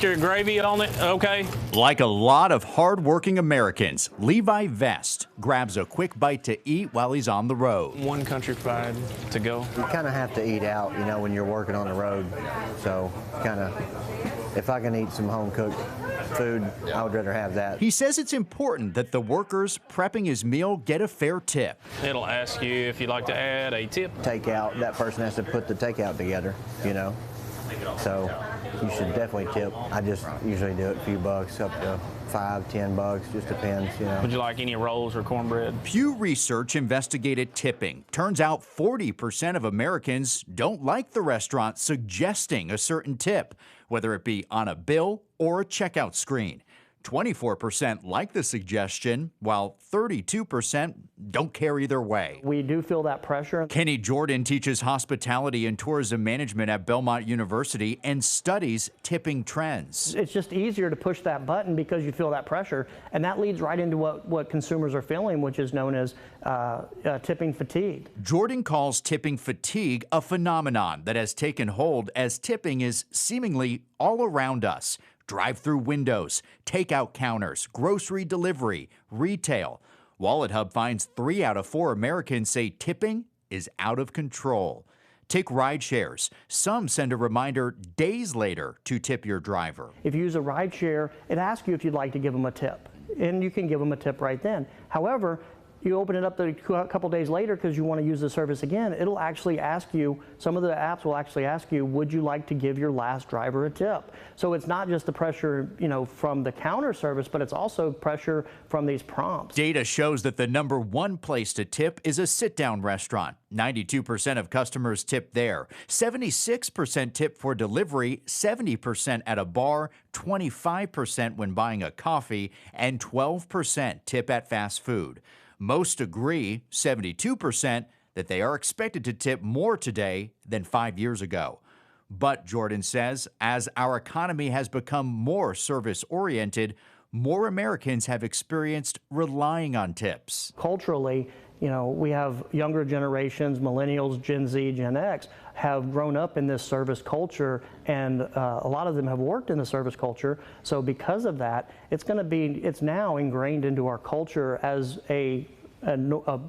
extra gravy on it, okay? Like a lot of hard-working Americans, Levi Vest grabs a quick bite to eat while he's on the road. One country fried to go. You kind of have to eat out, you know, when you're working on the road. So kind of, if I can eat some home-cooked food, I would rather have that. He says it's important that the workers prepping his meal get a fair tip. It'll ask you if you'd like to add a tip. Takeout, that person has to put the takeout together, you know. So you should definitely tip. I just usually do it a few bucks, up to $5, $10, just depends, you know. Would you like any rolls or cornbread? Pew Research investigated tipping. Turns out 40% of Americans don't like the restaurant suggesting a certain tip, whether it be on a bill or a checkout screen. 24% like the suggestion, while 32% don't care either way. We do feel that pressure. Kenny Jordan teaches hospitality and tourism management at Belmont University and studies tipping trends. It's just easier to push that button because you feel that pressure, and that leads right into what consumers are feeling, which is known as tipping fatigue. Jordan calls tipping fatigue a phenomenon that has taken hold as tipping is seemingly all around us. Drive-through windows, takeout counters, grocery delivery, retail. Wallet Hub finds 3 out of 4 Americans say tipping is out of control. Take ride shares. Some send a reminder days later to tip your driver. If you use a ride share, it asks you if you'd like to give them a tip, and you can give them a tip right then. However, you open it up a couple days later because you want to use the service again, it'll actually ask you, some of the apps will actually ask you, would you like to give your last driver a tip? So it's not just the pressure, you know, from the counter service, but it's also pressure from these prompts. Data shows that the #1 place to tip is a sit-down restaurant. 92% of customers tip there. 76% tip for delivery, 70% at a bar, 25% when buying a coffee, and 12% tip at fast food. Most agree, 72%, that they are expected to tip more today than 5 years ago. But Jordan says, as our economy has become more service-oriented, more Americans have experienced relying on tips. Culturally, you know, we have younger generations, millennials, Gen Z, Gen X, have grown up in this service culture, and a lot of them have worked in the service culture. So because of that, it's now ingrained into our culture as a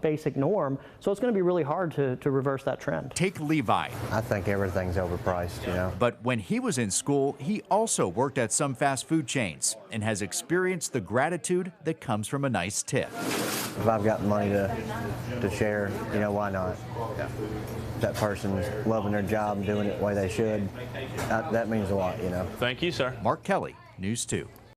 basic norm. So it's going to be really hard to reverse that trend. Take Levi. I think everything's overpriced, you know. But when he was in school, he also worked at some fast food chains and has experienced the gratitude that comes from a nice tip. If I've got money to share, you know, why not? That person's loving their job, doing it the way they should. That means a lot, you know. Thank you, sir. Mark Kelly, News 2.